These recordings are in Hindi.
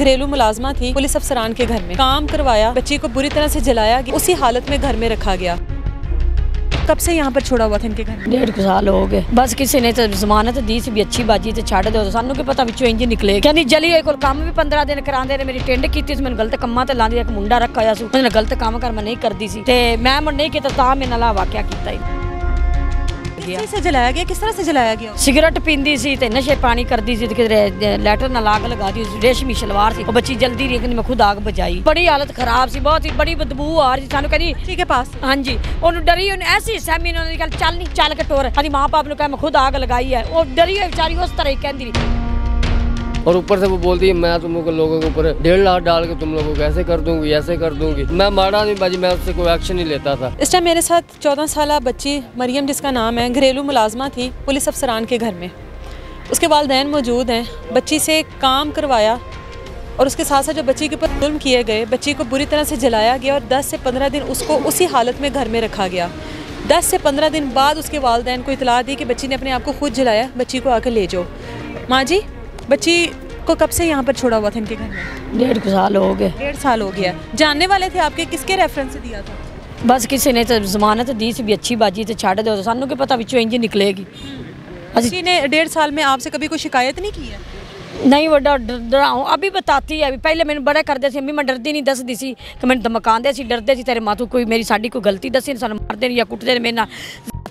घरेलू मुलाजमा थी, पुलिस अफसरान के घर में काम करवाया, बच्ची को बुरी तरह से जलाया गया, उसी हालत में घर में रखा गया। कब से यहाँ पर छोड़ा हुआ था इनके घर? 1.5 साल हो गए। बस किसी ने तो जमानत दी सी भी अच्छी बाजी तो छड़ दो, सानू की पता विचों इंज निकले। कहंदी जली कोल काम भी 15 दिन करांदे ने, मेरी टेंड कीती सी, मैनूं गलत कम्मां ते लांदी, एक मुंडा रखा होया सी, उन्हें गलत काम कर मैं नहीं करदी सी ते मैं मुड़ नहीं कीता, तां मेरे नाल वाकया कीता ही। किस से जलाया गया? किस तरह से जलाया गया? सिगरेट पींदी सी ते नशे पानी करदी सी ते लैटर नाल आग लगा दी, रेशमी शलवार सी, वो बच्ची जल्दी रही, कहंदी मैं खुद आग बुझाई। बड़ी हालत खराब सी, बहुत ही बड़ी बदबू आ रही सानू, कहंदी ठीक है पास। हाँ जी, उन्होंने डरी, उन्हें ऐसी सहमी उन्होंने कहा चल नहीं चल के टोर, कहंदी माँ बाप ने कहा मैं खुद आग लगाई है, वो डरी हुई बेचारी उस तरह ही कहंदी। और ऊपर से वो बोलती है मैं तुम लोगों के ऊपर 1.5 लाख डाल के तुम लोगों को ऐसे कर दूंगी, ऐसे कर दूंगी। मैं मारा नहीं बाजी, मैं उससे कोई एक्शन नहीं लेता था। इस टाइम मेरे साथ 14 साल बच्ची मरियम, जिसका नाम है, घरेलू मुलाजमा थी, पुलिस अफसरान के घर में। उसके वालिदैन मौजूद हैं, बच्ची से काम करवाया और उसके साथ साथ जो बच्ची के ऊपर जुल्म किए गए, बच्ची को बुरी तरह से जलाया गया और 10 से 15 दिन उसको उसी हालत में घर में रखा गया। 10 से 15 दिन बाद उसके वालिदैन को इतला दी कि बच्ची ने अपने आप को खुद जलाया, बच्ची को आकर ले जाओ। माँ जी, बच्ची को कब से यहाँ पर छोड़ा हुआ था इनके घर में? 1.5 साल हो गए। 1.5 साल हो गया। जानने वाले थे आपके? किसके रेफरेंस से दिया था? बस किसी ने तो जमानत दी सी भी अच्छी बाजी तो छड़ दो, सानू की पता विचों इंज निकलेगी। बच्ची ने 1.5 साल में आपसे कभी कोई शिकायत नहीं की है? नहीं, वो डराऊँ अभी बताती है, अभी पहले मैंने बड़े करते थे, अम्मी मैं डरती नहीं दसदी सी कि मैंने धमकाते सी, डरते सी तेरे माँ तू कोई मेरी साड़ी कोई गलती दसी सानू मारते या कुटते मेरे नाल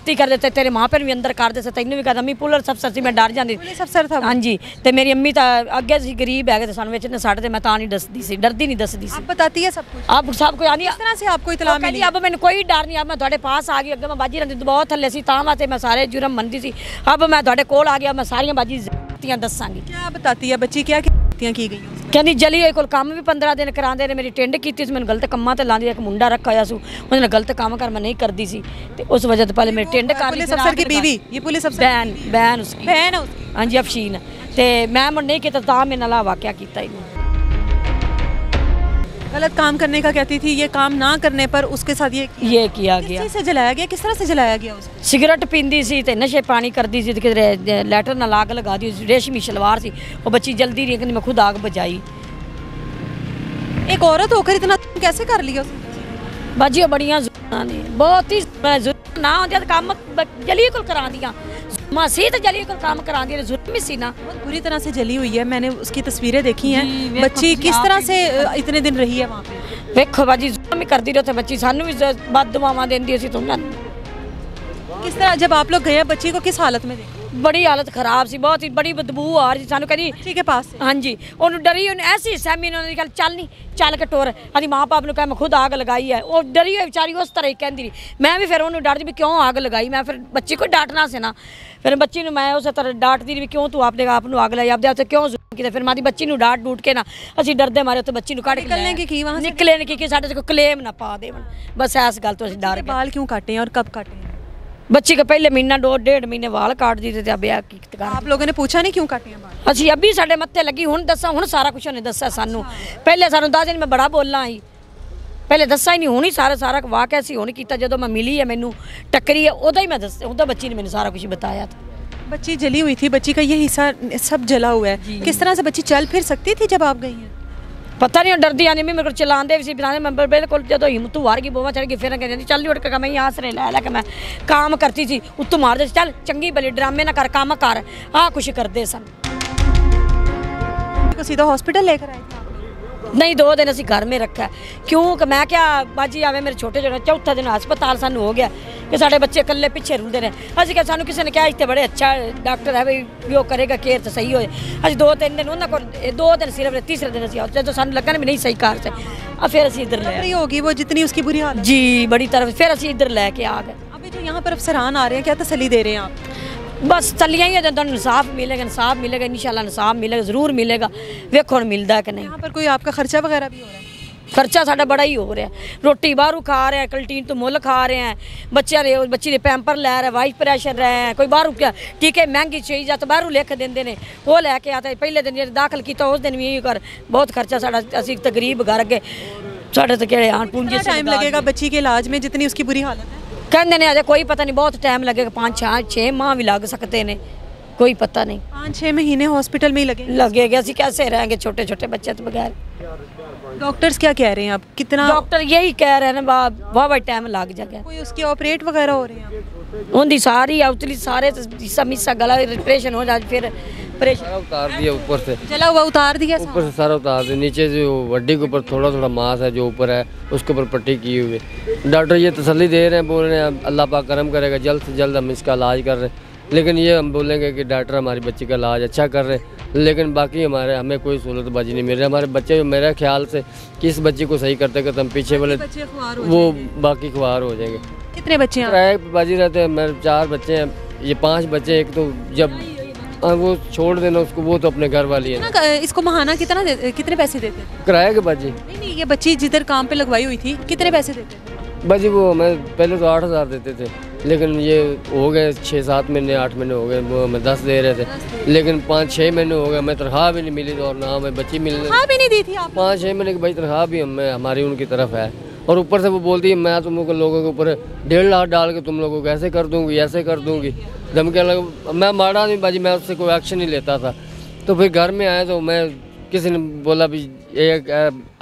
कर देते, तेरे माँ पे भी अंदर कर देते, तेनों भी कहता अम्मी पुलिस अफसर सी, मैं डर जाती। पुलिस अफसर था? हाँ जी, तो मेरी अम्मी तो अगे सी गरीब है तो सानू विच साढ़े मैं तां नहीं दसदी सी, डरदी नहीं दसदी सी। आप बताती है सब कुछ? अब सब कुछ आनी किस तरह से आपको इतला मिली? अब मैंने कोई डर नहीं, अब मैं थोड़े पास आ गई, अगे मैं बाजी रही बहुत थले सी, तां वास्ते मैं सारे जुर्म मनदी सी, अब मैं थोड़े कोल आ गया, मैं सारियां बाजी दसांगी। क्या बताती है बच्ची, क्या की गई? कहंदी जली कोल काम भी 15 दिन करांदे ने, मेरी टेंड कीती सी, मैनूं गलत कम्मां ते लांदी, एक मुंडा रखा होया सी, उन्हें गलत काम कर मैं नहीं करदी सी ते उस वजह तो पहले मेरी टेंड कर। पुलिस अफसर की बीवी? ये पुलिस अफसर बहन उसकी बहन है उसकी? हाँ जी, अफशीन ते मैं मुड़ नहीं कीता, तां मेरे नाल वाकया कीता ही। गलत काम करने का कहती थी, ये काम ना करने पर उसके साथ ये किया गया। किस से जलाया गया? किस तरह से जलाया गया उसको? सिगरेट पींदी सी ते नशे पानी करदी सी ते लैटर नाल आग लगा दी, रेशमी शलवार सी, वो बच्ची जल्दी रही, कहंदी मैं खुद आग बुझाई। एक औरत होकर इतना कैसे कर लिया उसने? बाजी बड़ियां जुल्मां ने, बहुत ही जुल्म ना होंदे ते काम जली कोल करा दियां, मां सी ते जली कोल काम करा दियां, जुल्म ही सी ना। बहुत बुरी तरह से जली हुई है, मैंने उसकी तस्वीरें देखी हैं। बच्ची किस तरह से इतने दिन रही है वहाँ पे? वेखो बाजी जुल्म ही करदी रही, बच्ची सानू भी बद दुआवां देंदी सी। तुम किस तरह जब आप लोग गए, बच्ची को किस हालत में देखा? बड़ी हालत खराब सी, बहुत ही बड़ी बदबू आ रही सानू, कहंदी ठीक है पास। हाँ जी, उन्होंने डरी, उन्हें ऐसी सहमी उन्होंने कहा चल नहीं चल के टोर, कहंदी माँ बाप ने कहा मैं खुद आग लगाई है, वो डरी हुई बेचारी उस तरह ही कहंदी रही। मैं भी फिर उन्होंने डरदी भी क्यों आग लगाई, मैं फिर बच्ची को डांटना से ना, फिर बच्ची मैं उस तरह डांटदी रही क्यों तू आपने आप आग लगाई, आपदे हत्थ क्यों जुल्म कीता, फिर मारी बच्ची डांट डूट के ना असीं डरदे मारे उत्ते बच्ची कढ़ निकले ने की साडे कोई क्लेम ना पा देवन, बस इस गल तो असीं डर गए। बाल क्यों काटे हैं और कब काटे हैं? बच्ची के पहले महीना 1.5 महीने वाल काट दी थे, ब्याह की। आप लोगों ने पूछा नहीं क्यों काटे हैं बाल? असी अभी साडे मत्थे लगी, हुण दसा, हुण सारा कुछ उन्हें दसा सानू, पहले सानू 10 दिन मैं बड़ा बोलना आई, पहले दसा ही नहीं, हुण ही सारा वाकया सी हुण कीता, जदों मैं मिली है मैनू टक्करी है उदों ही मैं दस, उदों बच्ची ने मैनू सारा कुछ बताया था। बच्ची जली हुई थी, बच्ची का ये हिस्सा सब जला हुआ है, किस तरह से बच्ची चल फिर सकती थी जब आप गई हैं? पता नहीं, डरदी आनी मेरे को चलाते भी बिना मैं बिल्कुल जो हिम्मत हार गई, बोवा चढ़ गई, फिर कहती चल उठ के मैं यहाँ आसरे लै के मैं काम करती थी, उत्तों मार दे चल चंगी भली ड्रामे ना कर, काम कर, हाँ कुछ करते सन। सीधा हॉस्पिटल लेकर आए थे? नहीं, 2 दिन असी घर में रखा, क्योंकि मैं क्या बाजी आवे मेरे छोटे जो, चौथा दिन हस्पताल सानू हो गया कि साढ़े बच्चे कल्ले पिछे रुलते रहे, असी क्या सानू किसी ने कहा इतने बड़े अच्छा डॉक्टर है भाई वो करेगा केयर तो सही होए, अभी 2-3 दिन उन्होंने 2 दिन सिर्फ, तीसरे दिन असी जो सानू लगा भी नहीं सही कार से, अब फिर असी इधर ले होगी वो जितनी उसकी बुरी हालत जी बड़ी तरफ, फिर असी इधर लैके आ गए। अभी जो यहाँ पर अफसरान आ रहे हैं, क्या तसल्ली दे रहे हैं आप? बस चलिया ही है, जो इंसाफ मिलेगा, इंसाफ मिलेगा, इंशाल्लाह इंसाफ मिलेगा, जरूर मिलेगा, वेखो मिलता है कि नहीं। यहाँ पर कोई आपका खर्चा वगैरह भी हो रहा है? खर्चा साडा बड़ा ही हो रहा है, रोटी बाहरों खा रहे हैं, कैंटीन तो मुल खा रहे हैं, बच्ची के पैंपर लै रहे, वाइस प्रेशर रहे हैं, कोई बाहरों क्या टीके महंगी चीज़ आ तो बाहरों लिख देंगे ने, वो लैके आता, पहले दिन जो दाखिल किया उस दिन भी यही कर, बहुत खर्चा साडा, असीं तो गरीब घर अगे साडे तो केड़े आन पूंजी। टाइम लगेगा बच्ची के इलाज में जितनी उसकी बुरी हालत है? कहते हैं अजय कोई पता नहीं, बहुत टाइम लगेगा, 5-6 माह भी लग सकते हैं। कोई पता नहीं। 5-6 महीने हॉस्पिटल में ही लगेगा, ਅਸੀਂ कैसे रहेंगे छोटे छोटे बच्चे तो बगैर। डॉक्टर्स क्या कह रहे हैं अब, कितना डॉक्टर यही कह रहे हैं वाह टाइम लग जाएगा। कोई उसके ऑपरेट वगैरह हो रहे हैं? उनकी सारी आउटली सारे मिसा गला ऑपरेशन हो जाए फिर सारा उतार दिया ऊपर से, जला हुआ उतार दिया, ऊपर से सारा उतार दिया। नीचे जो हड्डी के ऊपर थोड़ा थोड़ा मांस है जो ऊपर है उसके ऊपर पट्टी की हुई है। डॉक्टर ये तसल्ली दे रहे हैं, बोल रहे हैं अल्लाह पाक करम करेगा, जल्द से जल्द हम इसका इलाज कर रहे हैं। लेकिन ये हम बोलेंगे कि डॉक्टर हमारी बच्ची का इलाज अच्छा कर रहे हैं, लेकिन बाकी हमें कोई सहूलतबाजी नहीं मिल रही। हमारे बच्चे मेरे ख्याल से कि इस बच्ची को सही करते करते हम पीछे वाले वो बाकी खुआर हो जाएंगे। कितने बच्चे हैं? किराए पे बाजी रहते हैं, मेरे 4 बच्चे हैं, ये 5 बच्चे। एक तो जब वो छोड़ देना उसको, वो तो अपने घर वाली है। इसको महाना कितने पैसे देते? किराए के बाजी नहीं, ये बच्ची जिधर काम पे लगवाई हुई थी कितने पैसे देते? बाजी वो हमें पहले तो 8,000 देते थे, लेकिन ये हो गए 6-7 महीने 8 महीने हो गए, वो हमें 10 दे रहे थे। लेकिन 5-6 महीने हो गए हमें तनख्वाह भी नहीं मिली और ना हमें बच्ची मिलने भी नहीं दी थी। 5-6 महीने की भाई तनख्वाह भी हमारी उनकी तरफ है। और ऊपर से वो बोलती है मैं तुम लोगों के ऊपर 1.5 लाख डाल के तुम लोगों को ऐसे कर दूंगी, ऐसे कर दूंगी। धमकियाँ लग, मैं मारा नहीं बाजी, मैं उससे कोई एक्शन नहीं लेता था। तो फिर घर में आए तो मैं किसी ने बोला भी एक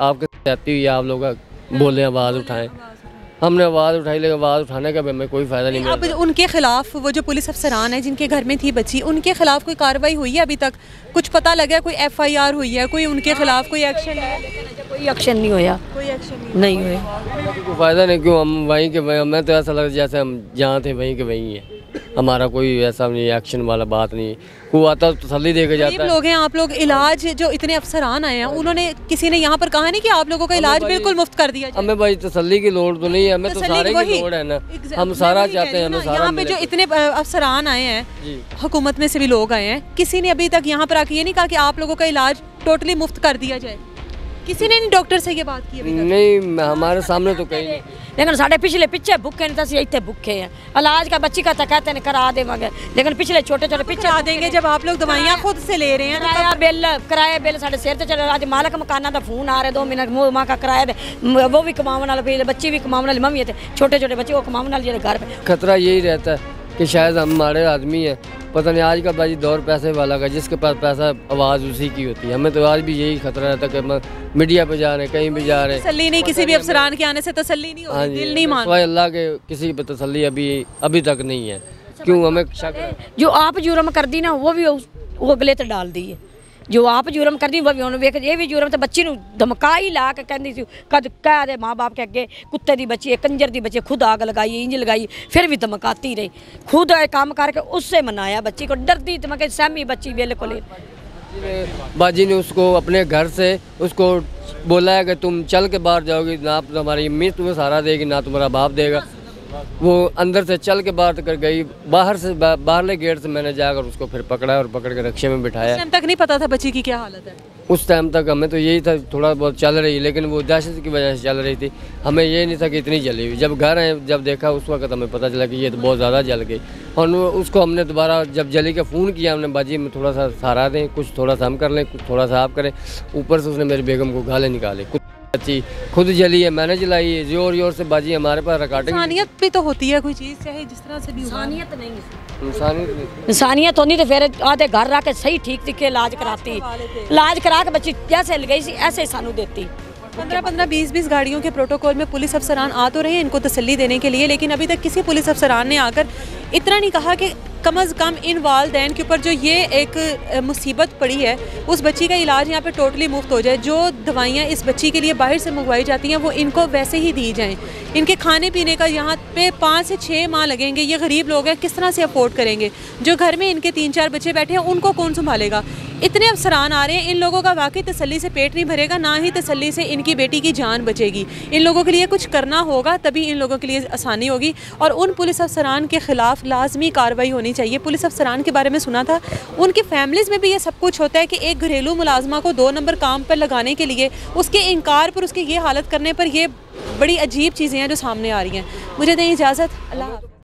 आपके चाहती हुई आप लोग बोले आवाज़ उठाएं। हमने आवाज़ उठाई, लेकिन आवाज़ उठाने का भी हमें कोई फ़ायदा नहीं मिला। अब उनके खिलाफ वो जो पुलिस अफसरान है जिनके घर में थी बच्ची, उनके खिलाफ कोई कार्रवाई हुई है? अभी तक कुछ पता लगा? कोई FIR हुई है? कोई उनके खिलाफ कोई एक्शन? कोई एक्शन नहीं होया, कोई एक्शन नहीं हुआ। कोई फ़ायदा नहीं, क्यों हम वहीं के वहीं, हमें तो ऐसा लगा जैसे हम जहाँ थे वहीं के वहीं हैं। हमारा कोई ऐसा नहीं एक्शन वाला बात नहीं, कोई आता तो तसल्ली दे के जाता है। लोग हैं आप लोग, इलाज जो इतने अफसरान आए हैं उन्होंने किसी ने यहाँ पर कहा नहीं कि आप लोगों का इलाज बिल्कुल मुफ्त कर दिया जाए? हमें भाई तसल्ली की लोड़ तो नहीं है, हमें तो सारे की लोड़ है ना, हम सारा चाहते हैं, हमें सारा। यहाँ पे जो इतने अफसरान आए हैं, हुकूमत में से भी लोग आए हैं, किसी ने अभी तक यहाँ पर आके ये नहीं कहा कि आप लोगों का इलाज टोटली मुफ्त कर दिया जाए? किसी ने नहीं डॉक्टर से ये बात की? नहीं, हमारे सामने तो कहीं नहीं। लेकिन साढ़े पिछले पीछे भुखे नहीं तो इतने भुखे हैं। इलाज का बच्ची का तो कहते हैं करा देंगे, लेकिन पिछले छोटे छोटे पीछे आ देंगे। जब आप लोग दवाइयाँ खुद से ले रहे हैं, किराया बिल साढ़े सिर से चले। आज मालक मकाना का फोन आ रहे 2 मिनट माँ का किराया दे, वो भी कमाने वाले, बच्ची भी कमाने वाली, मम्मी थे छोटे छोटे बच्चे वो कमाने वाले घर पे। खतरा यही रहता है कि शायद हमारे आदमी हैं, पता नहीं आज का बाजी दौर पैसे वाला का, जिसके पास पैसा आवाज़ उसी की होती है। हमें तो आज भी यही खतरा रहता है कि मीडिया पे जा रहे हैं, कहीं भी जा रहे हैं, तसल्ली नहीं, किसी भी अफसरान के आने से तसल्ली नहीं होती, दिल नहीं मानता। अल्लाह के किसी पे तसल्ली अभी तक नहीं है। क्यों हमें शक जो आप जुर्म कर दी ना वो भी वो अगले तो डाल दी है। जो आप जुर्म कर दी वो भी वेख, ये भी जुर्म तो बच्ची ਨੂੰ धमकाई ला के कहती थी, कद कह दे माँ बाप के अगे कुत्ते की बच्ची है, कंजर की बच्ची, खुद आग लगाई इंज लगाई, फिर भी धमकाती रही। खुद काम करके उससे मनाया बच्ची को, डरती तो मैं सहमी बच्ची बिल्कुल। बाजी ने उसको अपने घर से उसको बोला है कि तुम चल के बाहर जाओगी, ना तुम्हारी अम्मी तुम्हें सहारा देगी ना तुम्हारा बाप देगा। वो अंदर से चल के बाहर कर गई, बाहरले गेट से मैंने जाकर उसको फिर पकड़ा और पकड़ के रिक्शे में बिठाया। उस टाइम तक नहीं पता था बच्ची की क्या हालत है? उस टाइम तक हमें तो यही था थोड़ा बहुत चल रही, लेकिन वो दहशत की वजह से चल रही थी, हमें ये नहीं था कि इतनी जली हुई। जब घर आए, जब देखा उस वक्त हमें पता चला कि ये तो बहुत ज़्यादा जल गई। और उसको हमने दोबारा जब जली का फ़ोन किया, हमने बाजी में थोड़ा सा सहारा दें, कुछ थोड़ा सा हम कर लें, कुछ थोड़ा सा आप करें। ऊपर से उसने मेरी बेगम को गाले निकाले, बच्ची खुद जली है, मैंने जलाई है, जोर जोर से बाजी हमारे पास रिकॉर्डिंग। इंसानियत भी तो होती है कोई चीज़, चाहे जिस तरह से भी। इंसानियत नहीं, इंसानियत होनी तो फिर आधे घर रह के सही ठीक के इलाज कराती, इलाज करा के बच्ची जैसे गई सी ऐसे ही सानू देती। 15-15, 20-20 गाड़ियों के प्रोटोकॉल में पुलिस अफसरान आ तो रहे हैं इनको तसल्ली देने के लिए, लेकिन अभी तक किसी पुलिस अफसरान ने आकर इतना नहीं कहा कि कम अज़ कम इन वालदैन के ऊपर जो ये एक मुसीबत पड़ी है उस बच्ची का इलाज यहाँ पे टोटली मुफ्त हो जाए। जो दवाइयाँ इस बच्ची के लिए बाहर से मंगवाई जाती हैं वो इनको वैसे ही दी जाएँ। इनके खाने पीने का यहाँ पे 5 से 6 माह लगेंगे। ये गरीब लोग हैं, किस तरह से अफोर्ड करेंगे? जो घर में इनके 3-4 बच्चे बैठे हैं उनको कौन संभालेगा? इतने अफसरान आ रहे हैं, इन लोगों का वाकई तसल्ली से पेट नहीं भरेगा, ना ही तसल्ली से इनकी बेटी की जान बचेगी। इन लोगों के लिए कुछ करना होगा, तभी इन लोगों के लिए आसानी होगी। और उन पुलिस अफसरान के ख़िलाफ़ लाजमी कार्रवाई होनी चाहिए। पुलिस अफसरान के बारे में सुना था, उनकी फैमिलीज़ में भी ये सब कुछ होता है कि एक घरेलू मुलाजमा को 2 नंबर काम पर लगाने के लिए उसके इनकार पर, उसकी ये हालत करने पर, ये बड़ी अजीब चीज़ें हैं जो सामने आ रही हैं। मुझे दें इजाज़त, अल्लाह।